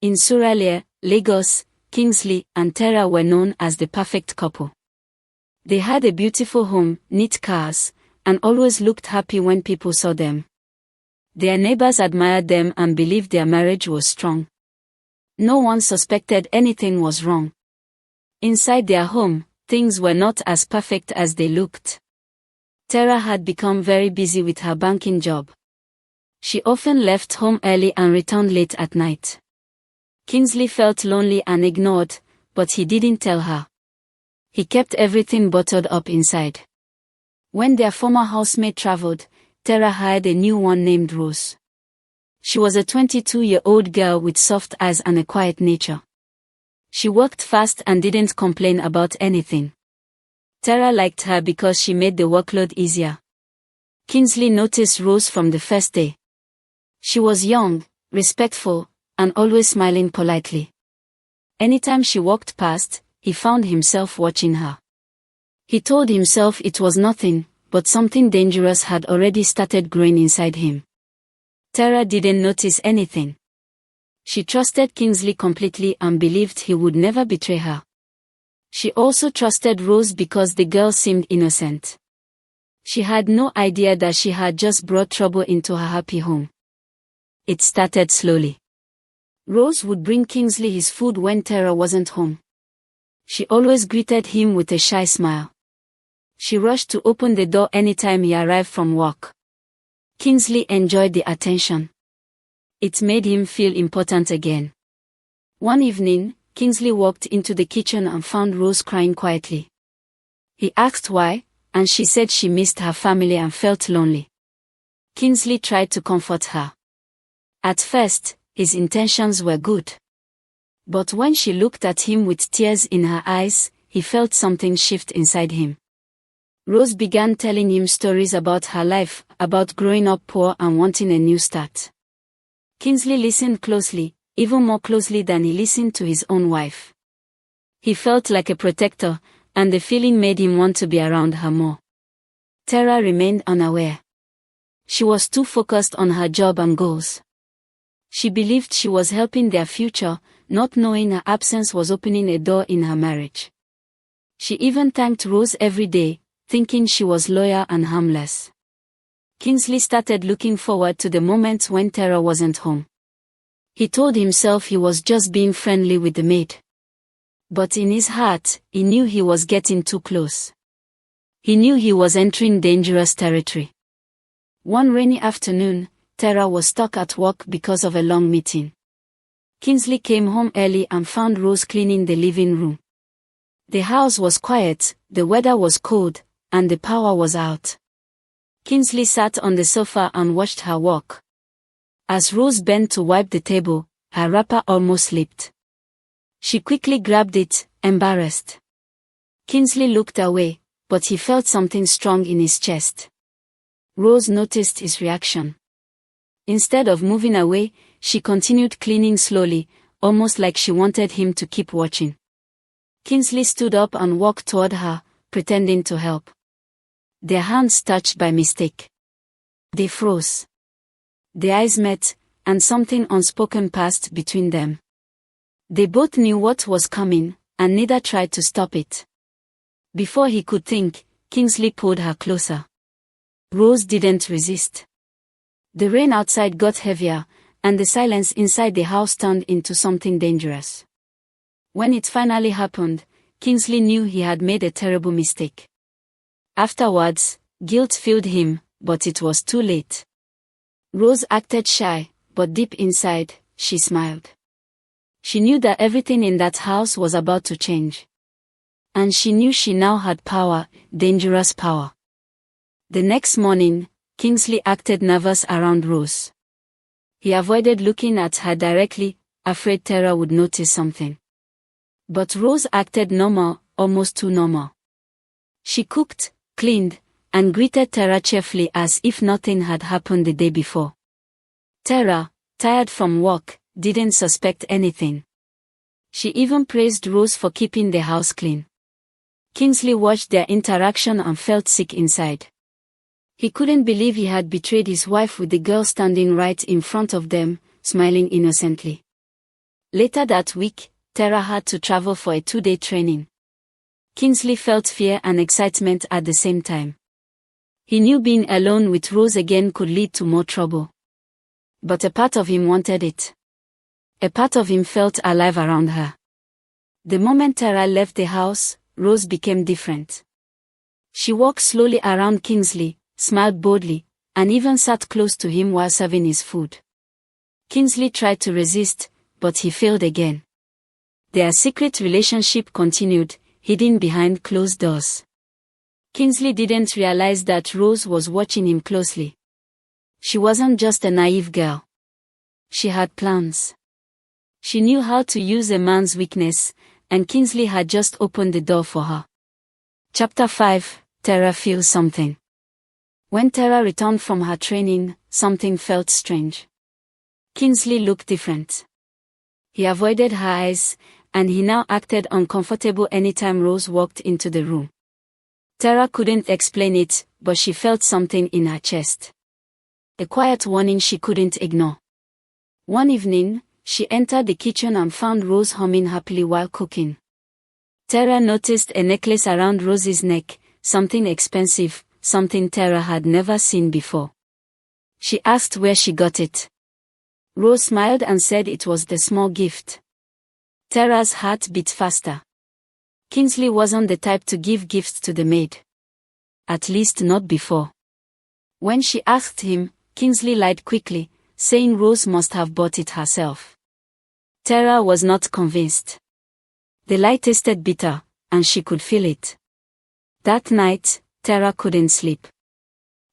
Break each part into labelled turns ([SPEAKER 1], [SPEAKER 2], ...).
[SPEAKER 1] In Suralere, Lagos, Kingsley and Tara were known as the perfect couple. They had a beautiful home, neat cars, and always looked happy when people saw them. Their neighbors admired them and believed their marriage was strong. No one suspected anything was wrong. Inside their home, things were not as perfect as they looked. Tara had become very busy with her banking job. She often left home early and returned late at night. Kingsley felt lonely and ignored, but he didn't tell her. He kept everything bottled up inside. When their former housemate traveled, Tara hired a new one named Rose. She was a 22-year-old girl with soft eyes and a quiet nature. She worked fast and didn't complain about anything. Tara liked her because she made the workload easier. Kingsley noticed Rose from the first day. She was young, respectful, and always smiling politely. Anytime she walked past, he found himself watching her. He told himself it was nothing, but something dangerous had already started growing inside him. Tara didn't notice anything. She trusted Kingsley completely and believed he would never betray her. She also trusted Rose because the girl seemed innocent. She had no idea that she had just brought trouble into her happy home. It started slowly. Rose would bring Kingsley his food when Tara wasn't home. She always greeted him with a shy smile. She rushed to open the door anytime he arrived from work. Kingsley enjoyed the attention. It made him feel important again. One evening, Kingsley walked into the kitchen and found Rose crying quietly. He asked why, and she said she missed her family and felt lonely. Kingsley tried to comfort her. At first, his intentions were good. But when she looked at him with tears in her eyes, he felt something shift inside him. Rose began telling him stories about her life, about growing up poor and wanting a new start. Kingsley listened closely, even more closely than he listened to his own wife. He felt like a protector, and the feeling made him want to be around her more. Tara remained unaware. She was too focused on her job and goals. She believed she was helping their future, not knowing her absence was opening a door in her marriage. She even thanked Rose every day, thinking she was loyal and harmless. Kingsley started looking forward to the moments when Tara wasn't home. He told himself he was just being friendly with the maid. But in his heart, he knew he was getting too close. He knew he was entering dangerous territory. One rainy afternoon, Tara was stuck at work because of a long meeting. Kingsley came home early and found Rose cleaning the living room. The house was quiet, the weather was cold, and the power was out. Kingsley sat on the sofa and watched her work. As Rose bent to wipe the table, her wrapper almost slipped. She quickly grabbed it, embarrassed. Kingsley looked away, but he felt something strong in his chest. Rose noticed his reaction. Instead of moving away, she continued cleaning slowly, almost like she wanted him to keep watching. Kingsley stood up and walked toward her, pretending to help. Their hands touched by mistake. They froze. Their eyes met, and something unspoken passed between them. They both knew what was coming, and neither tried to stop it. Before he could think, Kingsley pulled her closer. Rose didn't resist. The rain outside got heavier, and the silence inside the house turned into something dangerous. When it finally happened, Kingsley knew he had made a terrible mistake. Afterwards, guilt filled him, but it was too late. Rose acted shy, but deep inside, she smiled. She knew that everything in that house was about to change. And she knew she now had power, dangerous power. The next morning, Kingsley acted nervous around Rose. He avoided looking at her directly, afraid Tara would notice something. But Rose acted normal, almost too normal. She cooked, cleaned, and greeted Tara cheerfully as if nothing had happened the day before. Tara, tired from work, didn't suspect anything. She even praised Rose for keeping the house clean. Kingsley watched their interaction and felt sick inside. He couldn't believe he had betrayed his wife with the girl standing right in front of them, smiling innocently. Later that week, Tara had to travel for a 2-day training. Kingsley felt fear and excitement at the same time. He knew being alone with Rose again could lead to more trouble. But a part of him wanted it. A part of him felt alive around her. The moment Tara left the house, Rose became different. She walked slowly around Kingsley, smiled boldly, and even sat close to him while serving his food. Kingsley tried to resist, but he failed again. Their secret relationship continued, hidden behind closed doors. Kingsley didn't realize that Rose was watching him closely. She wasn't just a naive girl. She had plans. She knew how to use a man's weakness, and Kingsley had just opened the door for her. Chapter 5, Tara Feels Something. When Tara returned from her training, something felt strange. Kingsley looked different. He avoided her eyes, and he now acted uncomfortable anytime Rose walked into the room. Tara couldn't explain it, but she felt something in her chest. A quiet warning she couldn't ignore. One evening, she entered the kitchen and found Rose humming happily while cooking. Tara noticed a necklace around Rose's neck, something expensive, something Tara had never seen before. She asked where she got it. Rose smiled and said it was the small gift. Tara's heart beat faster. Kingsley wasn't the type to give gifts to the maid. At least not before. When she asked him, Kingsley lied quickly, saying Rose must have bought it herself. Tara was not convinced. The lie tasted bitter, and she could feel it. That night, Tara couldn't sleep.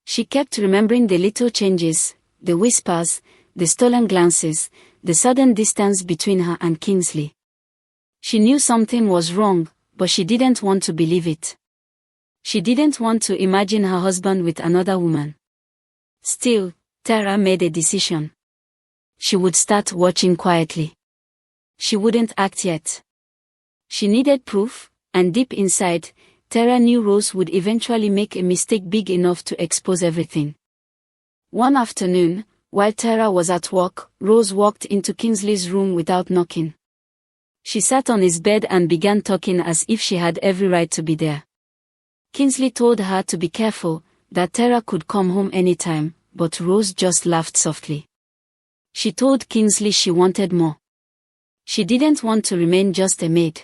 [SPEAKER 1] She kept remembering the little changes, the whispers, the stolen glances, the sudden distance between her and Kingsley. She knew something was wrong, but she didn't want to believe it. She didn't want to imagine her husband with another woman. Still, Tara made a decision. She would start watching quietly. She wouldn't act yet. She needed proof, and deep inside, Tara knew Rose would eventually make a mistake big enough to expose everything. One afternoon, while Tara was at work, Rose walked into Kingsley's room without knocking. She sat on his bed and began talking as if she had every right to be there. Kingsley told her to be careful, that Tara could come home anytime, but Rose just laughed softly. She told Kingsley she wanted more. She didn't want to remain just a maid.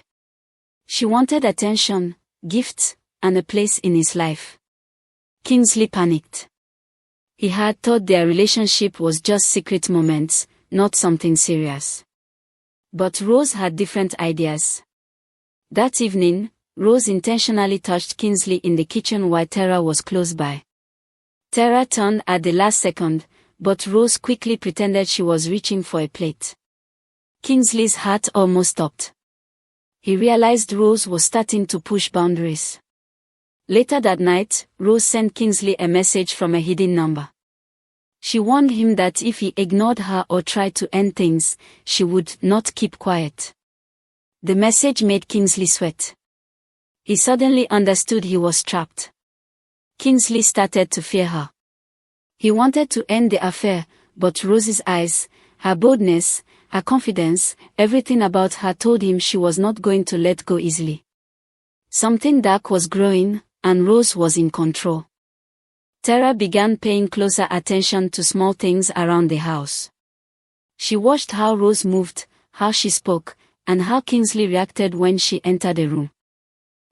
[SPEAKER 1] She wanted attention, gifts, and a place in his life. Kingsley panicked. He had thought their relationship was just secret moments, not something serious. But Rose had different ideas. That evening, Rose intentionally touched Kingsley in the kitchen while Tara was close by. Tara turned at the last second, but Rose quickly pretended she was reaching for a plate. Kingsley's heart almost stopped. He realized Rose was starting to push boundaries. Later that night, Rose sent Kingsley a message from a hidden number. She warned him that if he ignored her or tried to end things, she would not keep quiet. The message made Kingsley sweat. He suddenly understood he was trapped. Kingsley started to fear her. He wanted to end the affair, but Rose's eyes, her boldness, her confidence, everything about her told him she was not going to let go easily. Something dark was growing, and Rose was in control. Tara began paying closer attention to small things around the house. She watched how Rose moved, how she spoke, and how Kingsley reacted when she entered the room.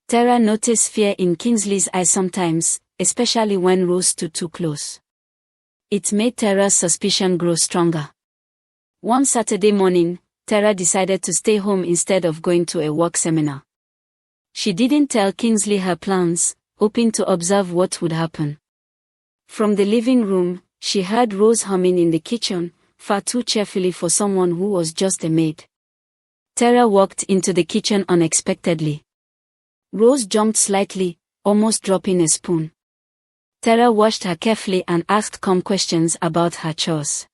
[SPEAKER 1] Tara noticed fear in Kingsley's eyes sometimes, especially when Rose stood too close. It made Tara's suspicion grow stronger. One Saturday morning, Tara decided to stay home instead of going to a work seminar. She didn't tell Kingsley her plans, hoping to observe what would happen. From the living room, she heard Rose humming in the kitchen, far too cheerfully for someone who was just a maid. Tara walked into the kitchen unexpectedly. Rose jumped slightly, almost dropping a spoon. Tara watched her carefully and asked calm questions about her chores.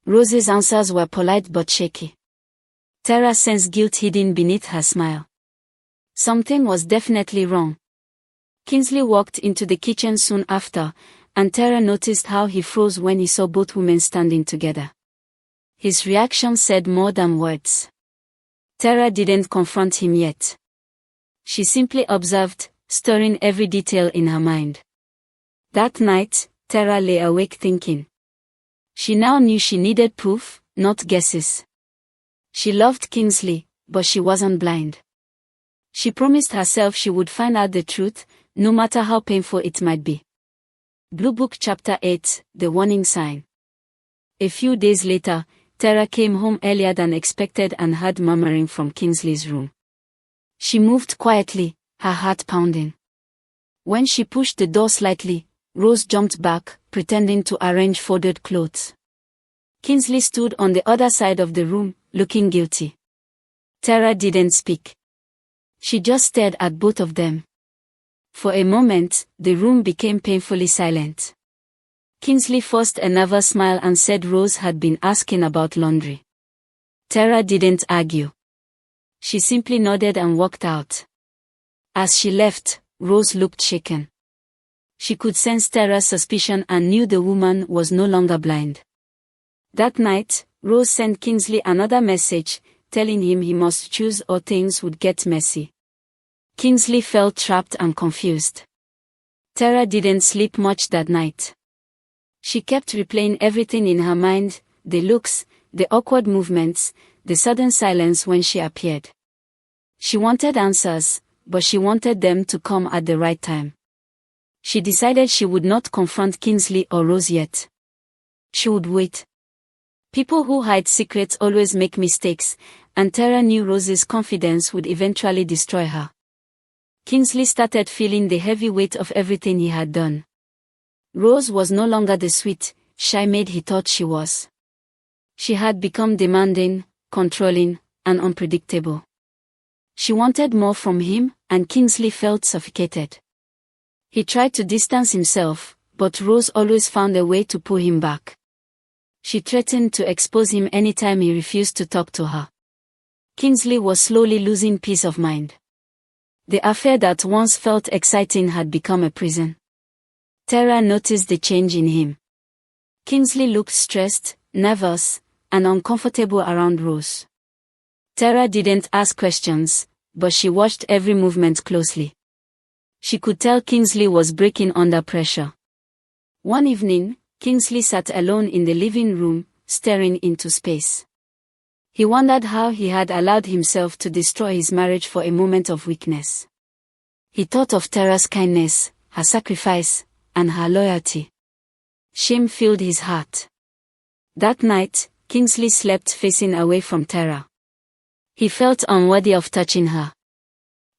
[SPEAKER 1] Rose's answers were polite but shaky. Tara sensed guilt hidden beneath her smile. Something was definitely wrong. Kingsley walked into the kitchen soon after, and Tara noticed how he froze when he saw both women standing together. His reaction said more than words. Tara didn't confront him yet. She simply observed, storing every detail in her mind. That night, Tara lay awake thinking. She now knew she needed proof, not guesses. She loved Kingsley, but she wasn't blind. She promised herself she would find out the truth, no matter how painful it might be. Blue Book Chapter 8, The Warning Sign. A few days later, Tara came home earlier than expected and heard murmuring from Kingsley's room. She moved quietly, her heart pounding. When she pushed the door slightly, Rose jumped back, pretending to arrange folded clothes. Kingsley stood on the other side of the room, looking guilty. Tara didn't speak. She just stared at both of them. For a moment, the room became painfully silent. Kingsley forced a nervous smile and said Rose had been asking about laundry. Tara didn't argue. She simply nodded and walked out. As she left, Rose looked shaken. She could sense Tara's suspicion and knew the woman was no longer blind. That night, Rose sent Kingsley another message, telling him he must choose or things would get messy. Kingsley felt trapped and confused. Tara didn't sleep much that night. She kept replaying everything in her mind, the looks, the awkward movements, the sudden silence when she appeared. She wanted answers, but she wanted them to come at the right time. She decided she would not confront Kingsley or Rose yet. She would wait. People who hide secrets always make mistakes, and Tara knew Rose's confidence would eventually destroy her. Kingsley started feeling the heavy weight of everything he had done. Rose was no longer the sweet, shy maid he thought she was. She had become demanding, controlling, and unpredictable. She wanted more from him, and Kingsley felt suffocated. He tried to distance himself, but Rose always found a way to pull him back. She threatened to expose him anytime he refused to talk to her. Kingsley was slowly losing peace of mind. The affair that once felt exciting had become a prison. Tara noticed the change in him. Kingsley looked stressed, nervous, and uncomfortable around Rose. Tara didn't ask questions, but she watched every movement closely. She could tell Kingsley was breaking under pressure. One evening, Kingsley sat alone in the living room, staring into space. He wondered how he had allowed himself to destroy his marriage for a moment of weakness. He thought of Tara's kindness, her sacrifice, and her loyalty. Shame filled his heart. That night, Kingsley slept facing away from Tara. He felt unworthy of touching her.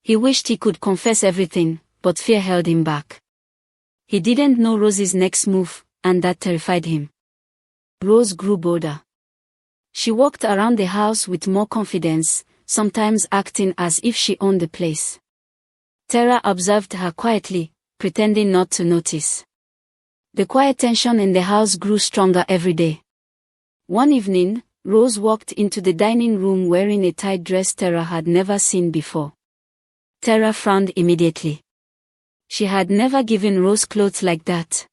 [SPEAKER 1] He wished he could confess everything, but fear held him back. He didn't know Rose's next move, and that terrified him. Rose grew bolder. She walked around the house with more confidence, sometimes acting as if she owned the place. Tara observed her quietly, pretending not to notice. The quiet tension in the house grew stronger every day. One evening, Rose walked into the dining room wearing a tight dress Tara had never seen before. Tara frowned immediately. She had never given Rose clothes like that.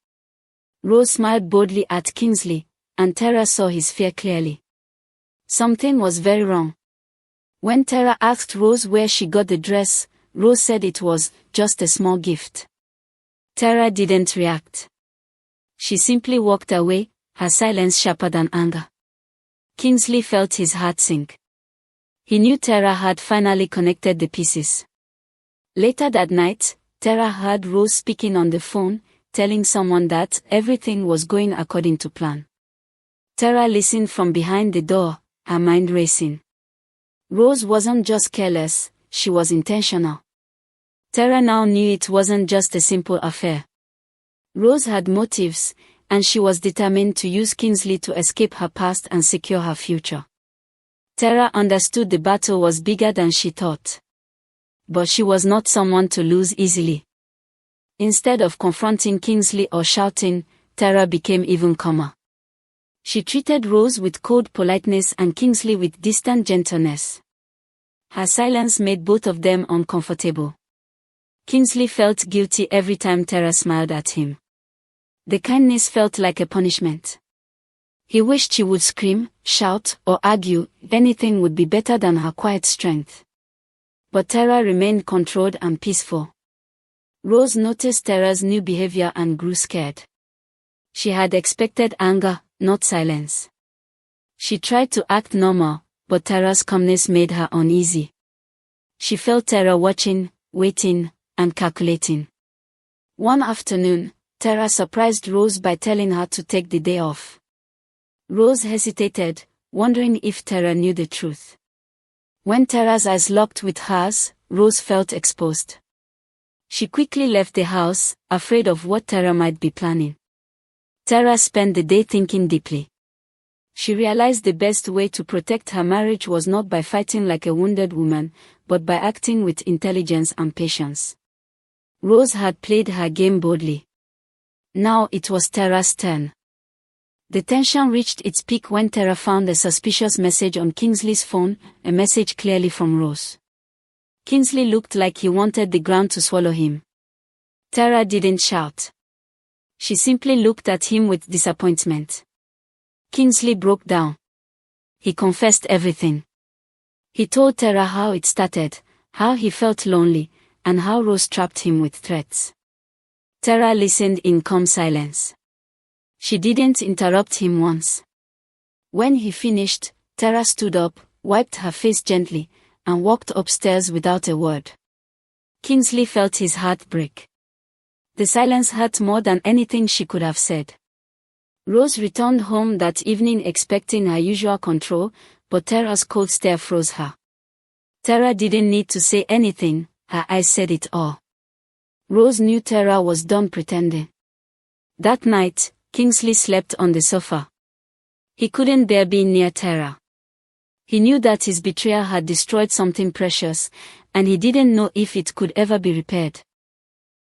[SPEAKER 1] Rose smiled boldly at Kingsley, and Tara saw his fear clearly. Something was very wrong. When Tara asked Rose where she got the dress, Rose said it was just a small gift. Tara didn't react. She simply walked away, her silence sharper than anger. Kingsley felt his heart sink. He knew Tara had finally connected the pieces. Later that night, Tara heard Rose speaking on the phone, telling someone that everything was going according to plan. Tara listened from behind the door, her mind racing. Rose wasn't just careless, she was intentional. Tara now knew it wasn't just a simple affair. Rose had motives, and she was determined to use Kingsley to escape her past and secure her future. Tara understood the battle was bigger than she thought. But she was not someone to lose easily. Instead of confronting Kingsley or shouting, Tara became even calmer. She treated Rose with cold politeness and Kingsley with distant gentleness. Her silence made both of them uncomfortable. Kingsley felt guilty every time Tara smiled at him. The kindness felt like a punishment. He wished she would scream, shout, or argue. Anything would be better than her quiet strength. But Tara remained controlled and peaceful. Rose noticed Tara's new behavior and grew scared. She had expected anger, not silence. She tried to act normal, but Tara's calmness made her uneasy. She felt Tara watching, waiting, and calculating. One afternoon, Tara surprised Rose by telling her to take the day off. Rose hesitated, wondering if Tara knew the truth. When Tara's eyes locked with hers, Rose felt exposed. She quickly left the house, afraid of what Tara might be planning. Tara spent the day thinking deeply. She realized the best way to protect her marriage was not by fighting like a wounded woman, but by acting with intelligence and patience. Rose had played her game boldly. Now it was Tara's turn. The tension reached its peak when Tara found a suspicious message on Kingsley's phone, a message clearly from Rose. Kingsley looked like he wanted the ground to swallow him. Tara didn't shout. She simply looked at him with disappointment. Kingsley broke down. He confessed everything. He told Tara how it started, how he felt lonely, and how Rose trapped him with threats. Tara listened in calm silence. She didn't interrupt him once. When he finished, Tara stood up, wiped her face gently, and walked upstairs without a word. Kingsley felt his heart break. The silence hurt more than anything she could have said. Rose returned home that evening expecting her usual control, but Tara's cold stare froze her. Tara didn't need to say anything, her eyes said it all. Rose knew Tara was done pretending. That night, Kingsley slept on the sofa. He couldn't bear being near Tara. He knew that his betrayal had destroyed something precious, and he didn't know if it could ever be repaired.